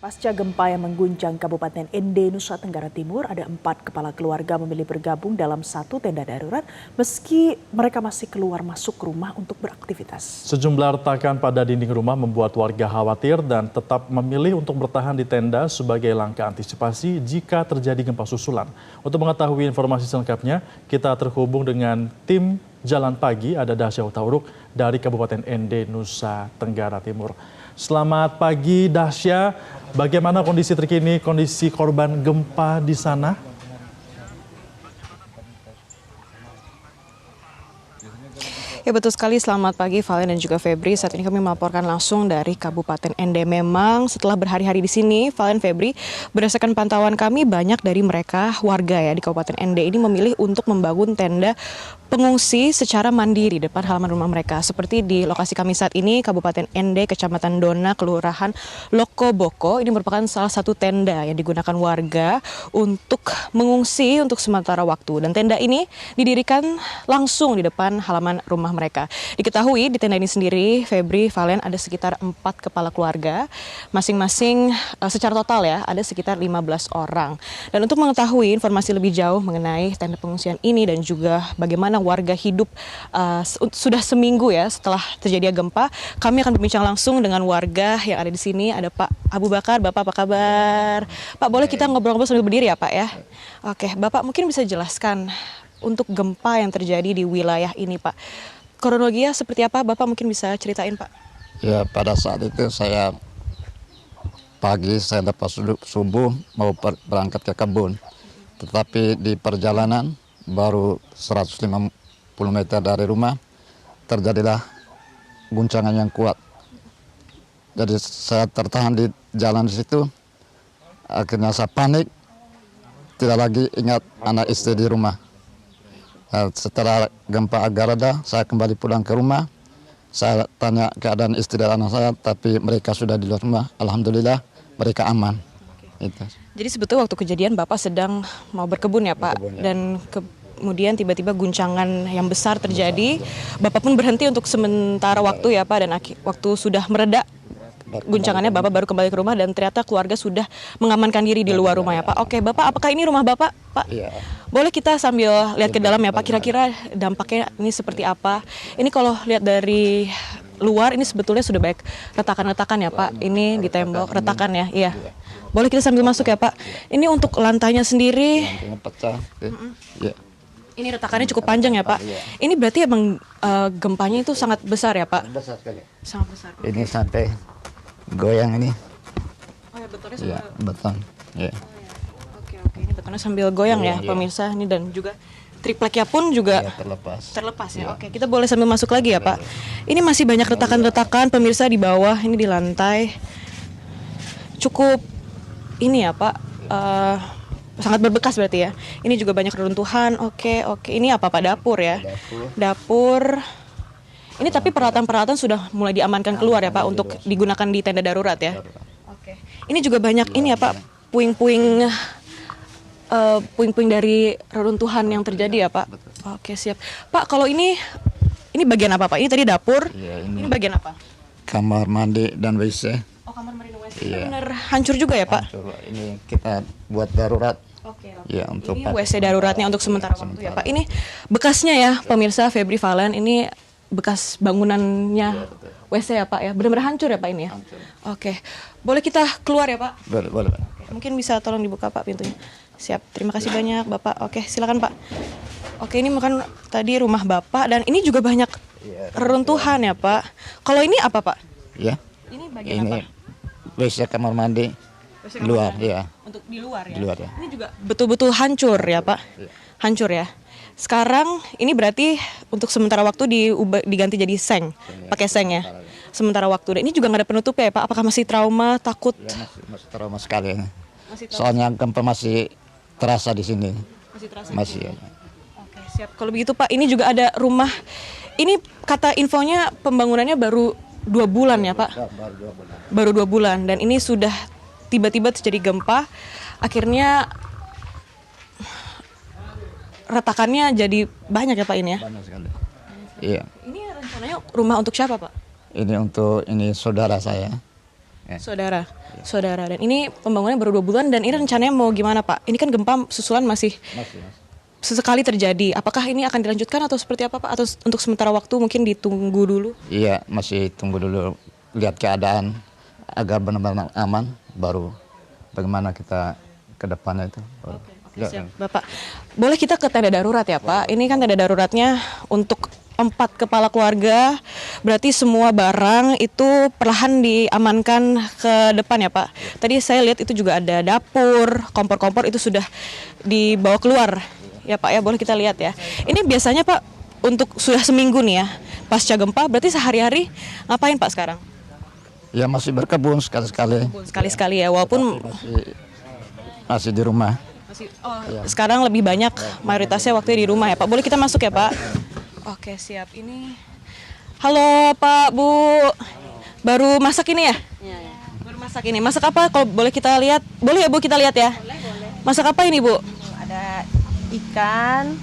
Pasca gempa yang mengguncang Kabupaten Ende, Nusa Tenggara Timur, ada 4 kepala keluarga memilih bergabung dalam satu tenda darurat meski mereka masih keluar masuk rumah untuk beraktivitas. Sejumlah retakan pada dinding rumah membuat warga khawatir dan tetap memilih untuk bertahan di tenda sebagai langkah antisipasi jika terjadi gempa susulan. Untuk mengetahui informasi selengkapnya, kita terhubung dengan tim Jalan Pagi, ada Dasya Utauruk dari Kabupaten Ende, Nusa Tenggara Timur. Selamat pagi Dasya, bagaimana kondisi terkini, kondisi korban gempa di sana? Ya betul sekali, selamat pagi Valen dan juga Febri. Saat ini kami melaporkan langsung dari Kabupaten Ende. Memang setelah berhari-hari di sini, Valen, Febri, berdasarkan pantauan kami banyak dari mereka warga ya di Kabupaten Ende ini memilih untuk membangun tenda pengungsi secara mandiri depan halaman rumah mereka. Seperti di lokasi kami saat ini, Kabupaten Ende, Kecamatan Dona, Kelurahan Lokoboko. Ini merupakan salah satu tenda yang digunakan warga untuk mengungsi untuk sementara waktu. Dan tenda ini didirikan langsung di depan halaman rumah mereka. Diketahui di tenda ini sendiri, Febri, Valen, ada sekitar 4 kepala keluarga. Masing-masing secara total ya, ada sekitar 15 orang. Dan untuk mengetahui informasi lebih jauh mengenai tenda pengungsian ini dan juga bagaimana warga hidup sudah seminggu ya setelah terjadi gempa, kami akan berbincang langsung dengan warga yang ada di sini. Ada Pak Abu Bakar. Bapak apa kabar? Pak, boleh kita ngobrol-ngobrol sambil berdiri ya Pak ya? Oke, Bapak mungkin bisa jelaskan untuk gempa yang terjadi di wilayah ini Pak. Kronologinya seperti apa? Bapak mungkin bisa ceritain Pak. Ya, pada saat itu saya pagi saya lepas subuh mau berangkat ke kebun. Tetapi di perjalanan baru 150 meter dari rumah terjadilah guncangan yang kuat. Jadi saya tertahan di jalan di situ. Akhirnya saya panik, tidak lagi ingat anak istri di rumah. Setelah gempa agak reda, saya kembali pulang ke rumah. Saya tanya keadaan istri dan anak saya, tapi mereka sudah di luar rumah. Alhamdulillah mereka aman. Itu. Jadi sebetulnya waktu kejadian Bapak sedang mau berkebun ya Pak, Berkebun, ya. Dan kemudian tiba-tiba guncangan yang besar terjadi. Bapak pun berhenti untuk sementara waktu ya Pak, dan waktu sudah mereda guncangannya Bapak baru kembali ke rumah dan ternyata keluarga sudah mengamankan diri di luar rumah ya Pak. Oke Bapak, apakah ini rumah Bapak Pak? Iya. Boleh kita sambil lihat ke dalam ya Pak, kira-kira dampaknya ini seperti apa? Ini kalau lihat dari luar ini sebetulnya sudah banyak retakan-retakan ya Pak. Ini di tembok retakan ya, iya. Boleh kita sambil masuk ya Pak. Ini untuk lantainya sendiri. Lantainya pecah. Ya. Ini retakannya cukup panjang ya Pak. Ini berarti emang gempanya itu sangat besar ya Pak? Besar sekali. Sangat besar. Ini sampai goyang ini. Oh ya, betonnya Ya, sambil... beton. Ya. Oke, ini betonnya sambil goyang ya, pemirsa. Ini dan juga tripleknya pun juga Ya, terlepas. ya. Oke, kita boleh sambil masuk lagi ya Pak. Ini masih banyak retakan-retakan pemirsa di bawah, ini di lantai. Cukup ini ya Pak, sangat berbekas berarti ya. Ini juga banyak reruntuhan. Oke. Ini apa Pak? Dapur ya? Dapur. Ini tapi peralatan-peralatan sudah mulai diamankan keluar ya Pak untuk digunakan di tenda darurat ya? Oke. Ini juga banyak ini ya Pak, puing-puing dari reruntuhan yang terjadi ya Pak? Oke, siap. Pak, kalau ini bagian apa Pak? Ini tadi dapur, Ya, ini bagian apa? Kamar mandi dan WC. Oh, kamar mandi WC. Iya. Benar hancur juga ya Pak? Coba ini kita buat darurat. Oke. Ya, untuk Ini WC daruratnya untuk sementara waktu ya Pak. Ini bekasnya ya pemirsa, Febri, Valen, ini bekas bangunannya WC ya Pak ya. Benar-benar hancur ya Pak ini ya? Hancur. Oke. Boleh kita keluar ya Pak? Boleh. Mungkin bisa tolong dibuka Pak pintunya. Siap, terima kasih banyak Bapak. Oke, silakan Pak. Oke, ini makan tadi rumah Bapak dan ini juga banyak reruntuhan ya Pak. Kalau ini apa Pak? Ya. Ini bagian Ini apa? WC kamar mandi WC kamar luar, mandi. ya. Untuk di luar ya? Di luar ya. Ini juga betul-betul hancur ya Pak? Hancur ya. Sekarang ini berarti untuk sementara waktu diganti jadi seng, pakai seng ya. Sementara waktu. Dan ini juga nggak ada penutup ya Pak? Apakah masih trauma, takut? Ya, masih trauma sekali. Masih trauma. Soalnya gempa masih terasa di sini. Masih terasa. Masih ya. Oke, siap. Kalau begitu Pak, ini juga ada rumah. Ini kata infonya pembangunannya baru 2 bulan ya Pak? Baru 2 bulan. Dan ini sudah tiba-tiba terjadi gempa. Akhirnya retakannya jadi banyak ya Pak ini ya? Banyak sekali. Iya. Ini rencananya rumah untuk siapa Pak? Ini untuk saudara saya. Saudara, dan ini pembangunan baru 2 bulan dan ini rencananya mau gimana Pak? Ini kan gempa susulan masih sesekali terjadi. Apakah ini akan dilanjutkan atau seperti apa Pak? Atau untuk sementara waktu mungkin ditunggu dulu? Iya, masih tunggu dulu, lihat keadaan agar benar-benar aman, baru bagaimana kita ke depannya itu. Siap, Bapak. Boleh kita ke tenda darurat ya Pak? Ini kan tenda daruratnya untuk 4 kepala keluarga, berarti semua barang itu perlahan diamankan ke depan ya Pak. Tadi saya lihat itu juga ada dapur, kompor-kompor itu sudah dibawa keluar ya Pak ya, boleh kita lihat ya. Ini biasanya Pak untuk sudah seminggu nih ya, pasca gempa, berarti sehari-hari ngapain Pak sekarang? Ya masih berkebun sekali-sekali. Sekali-sekali ya, walaupun Masih di rumah. sekarang lebih banyak mayoritasnya waktunya di rumah ya Pak. Boleh kita masuk ya Pak? Oke siap. Ini halo Pak Bu, baru masak ini ya? Iya. Baru masak ini. Masak apa? Kalau boleh kita lihat, boleh ya Bu kita lihat ya? Boleh. Masak apa ini Bu? Ada ikan,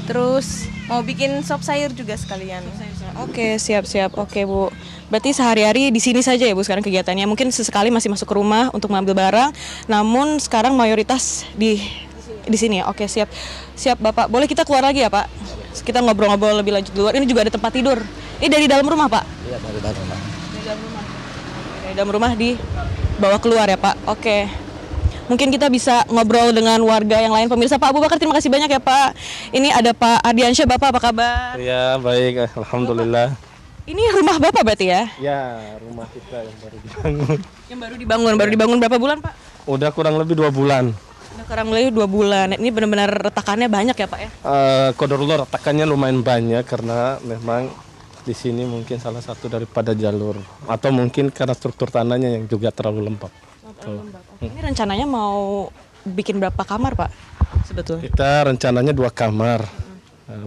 terus mau bikin sop sayur juga sekalian. Oke siap. Oke Bu. Berarti sehari-hari di sini saja ya Bu sekarang kegiatannya. Mungkin sesekali masih masuk ke rumah untuk mengambil barang, namun sekarang mayoritas di sini ya. Oke siap. Siap Bapak. Boleh kita keluar lagi ya Pak? Kita ngobrol-ngobrol lebih lanjut di luar. Ini juga ada tempat tidur. Ini dari dalam rumah Pak? Iya, dari dalam rumah. Dari dalam rumah dibawa keluar ya Pak. Oke. Mungkin kita bisa ngobrol dengan warga yang lain. Pemirsa Pak Abu Bakar, terima kasih banyak ya Pak. Ini ada Pak Ardiansyah. Bapak apa kabar? Ya baik, alhamdulillah. Ini rumah Bapak berarti ya? Ya rumah kita yang baru dibangun. Yang baru dibangun berapa bulan Pak? Udah kurang lebih 2 bulan. Udah kurang lebih 2 bulan. Ini benar-benar retakannya banyak ya Pak ya? Qadarullah retakannya lumayan banyak karena memang di sini mungkin salah satu daripada jalur atau mungkin karena struktur tanahnya yang juga terlalu lembab. Ini rencananya mau bikin berapa kamar Pak sebetulnya? Kita rencananya 2 kamar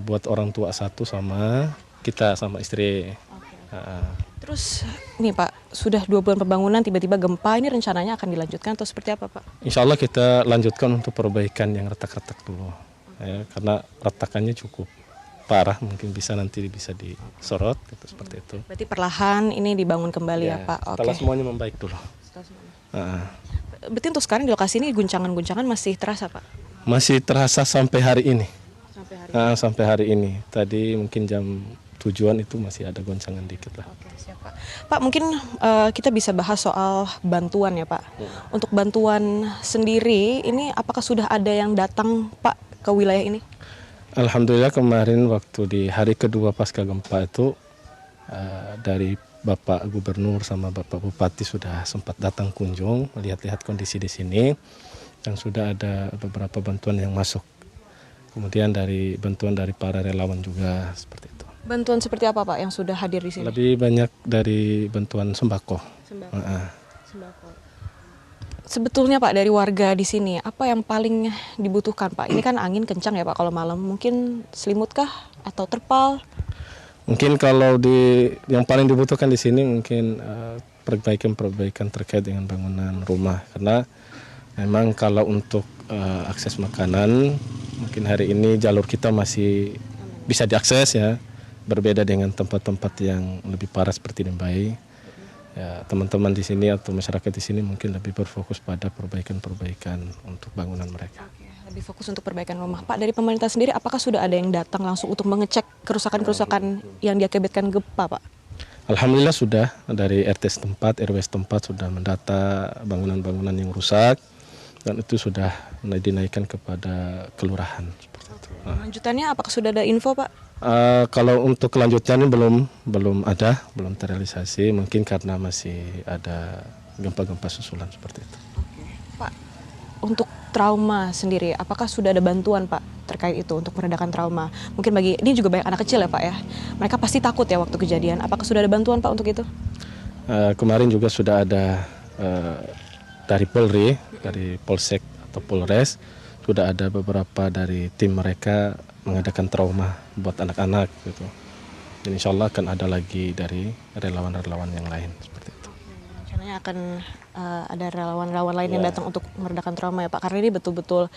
buat orang tua 1 sama kita sama istri. Terus nih Pak, sudah 2 bulan pembangunan tiba-tiba gempa, ini rencananya akan dilanjutkan atau seperti apa Pak? Insya Allah kita lanjutkan untuk perbaikan yang retak-retak dulu, ya, karena retakannya cukup parah, mungkin nanti bisa disorot gitu, seperti itu. Berarti perlahan ini dibangun kembali ya Pak? Setelah semuanya membaik dulu. Berarti untuk sekarang di lokasi ini guncangan-guncangan masih terasa Pak? Masih terasa sampai hari ini. Sampai hari Sampai hari ini. Tadi mungkin jam tujuan itu masih ada goncangan dikit lah. Oke, siap Pak. Pak mungkin kita bisa bahas soal bantuan ya Pak. Untuk bantuan sendiri ini apakah sudah ada yang datang Pak ke wilayah ini? Alhamdulillah kemarin waktu di hari kedua pasca gempa itu dari Bapak Gubernur sama Bapak Bupati sudah sempat datang kunjung melihat-lihat kondisi di sini dan sudah ada beberapa bantuan yang masuk. Kemudian bantuan dari para relawan juga seperti itu. Bantuan seperti apa Pak yang sudah hadir di sini? Lebih banyak dari bantuan sembako. Sembako. Sebetulnya Pak dari warga di sini apa yang paling dibutuhkan Pak? Ini kan angin kencang ya Pak kalau malam. Mungkin selimut kah atau terpal? Mungkin kalau yang paling dibutuhkan di sini mungkin perbaikan terkait dengan bangunan rumah karena memang kalau untuk akses makanan mungkin hari ini jalur kita masih bisa diakses ya. Berbeda dengan tempat-tempat yang lebih parah seperti Dembai. Ya, teman-teman di sini atau masyarakat di sini mungkin lebih berfokus pada perbaikan untuk bangunan mereka. Oke, lebih fokus untuk perbaikan rumah. Pak, dari pemerintah sendiri apakah sudah ada yang datang langsung untuk mengecek kerusakan-kerusakan yang diakibatkan gempa, Pak? Alhamdulillah sudah dari RT setempat, RW setempat sudah mendata bangunan-bangunan yang rusak dan itu sudah dinaikkan kepada kelurahan. Seperti itu. Lanjutannya apakah sudah ada info, Pak? Kalau untuk kelanjutannya belum terrealisasi, mungkin karena masih ada gempa-gempa susulan seperti itu. Oke. Pak, untuk trauma sendiri, apakah sudah ada bantuan Pak terkait itu untuk meredakan trauma? Mungkin ini juga banyak anak kecil ya Pak ya, mereka pasti takut ya waktu kejadian. Apakah sudah ada bantuan Pak untuk itu? Kemarin juga sudah ada dari Polri, dari Polsek atau Polres, sudah ada beberapa dari tim mereka mengadakan trauma buat anak-anak gitu. Dan insya Allah akan ada lagi dari relawan-relawan yang lain seperti itu. Rencananya akan ada relawan-relawan lain yang datang untuk meredakan trauma ya Pak, karena ini betul-betul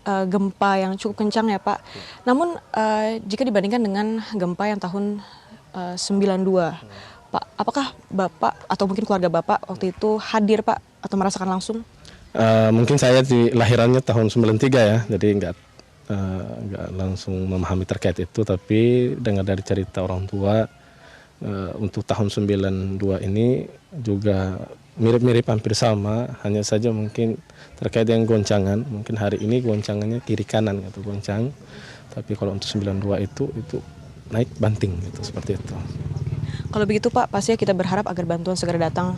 gempa yang cukup kencang ya Pak. Namun jika dibandingkan dengan gempa yang tahun 92, Pak, apakah Bapak atau mungkin keluarga Bapak waktu itu hadir Pak atau merasakan langsung? Mungkin saya di lahirannya tahun 93 ya, jadi nggak langsung memahami terkait itu, tapi dengar dari cerita orang tua untuk tahun 92 ini juga mirip-mirip hampir sama, hanya saja mungkin terkait dengan goncangan, mungkin hari ini goncangannya kiri kanan gitu goncang, tapi kalau untuk 92 itu naik banting gitu seperti itu. Kalau begitu Pak, pastinya kita berharap agar bantuan segera datang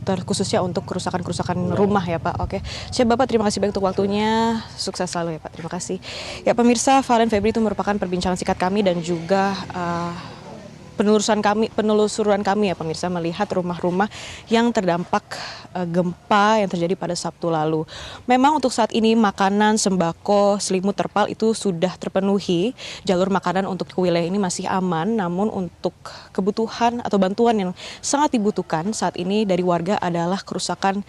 terkhususnya untuk kerusakan-kerusakan rumah ya Pak. Oke, Chef Bapak terima kasih banyak untuk waktunya, sukses selalu ya Pak, terima kasih. Ya pemirsa, Valen Febri itu merupakan perbincangan singkat kami dan juga penelusuran kami ya pemirsa melihat rumah-rumah yang terdampak gempa yang terjadi pada Sabtu lalu. Memang untuk saat ini makanan, sembako, selimut, terpal itu sudah terpenuhi. Jalur makanan untuk wilayah ini masih aman, namun untuk kebutuhan atau bantuan yang sangat dibutuhkan saat ini dari warga adalah kerusakan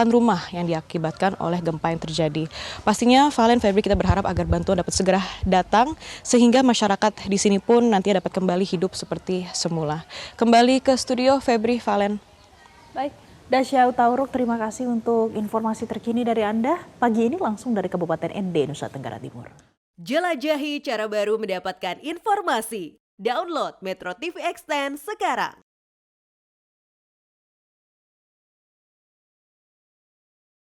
rumah yang diakibatkan oleh gempa yang terjadi. Pastinya Valen Febri kita berharap agar bantuan dapat segera datang sehingga masyarakat di sini pun nanti dapat kembali hidup seperti semula. Kembali ke studio Febri, Valen. Baik, Dasya Utauruk, terima kasih untuk informasi terkini dari Anda pagi ini langsung dari Kabupaten ND, Nusa Tenggara Timur. Jelajahi cara baru mendapatkan informasi. Download Metro TV Extend sekarang.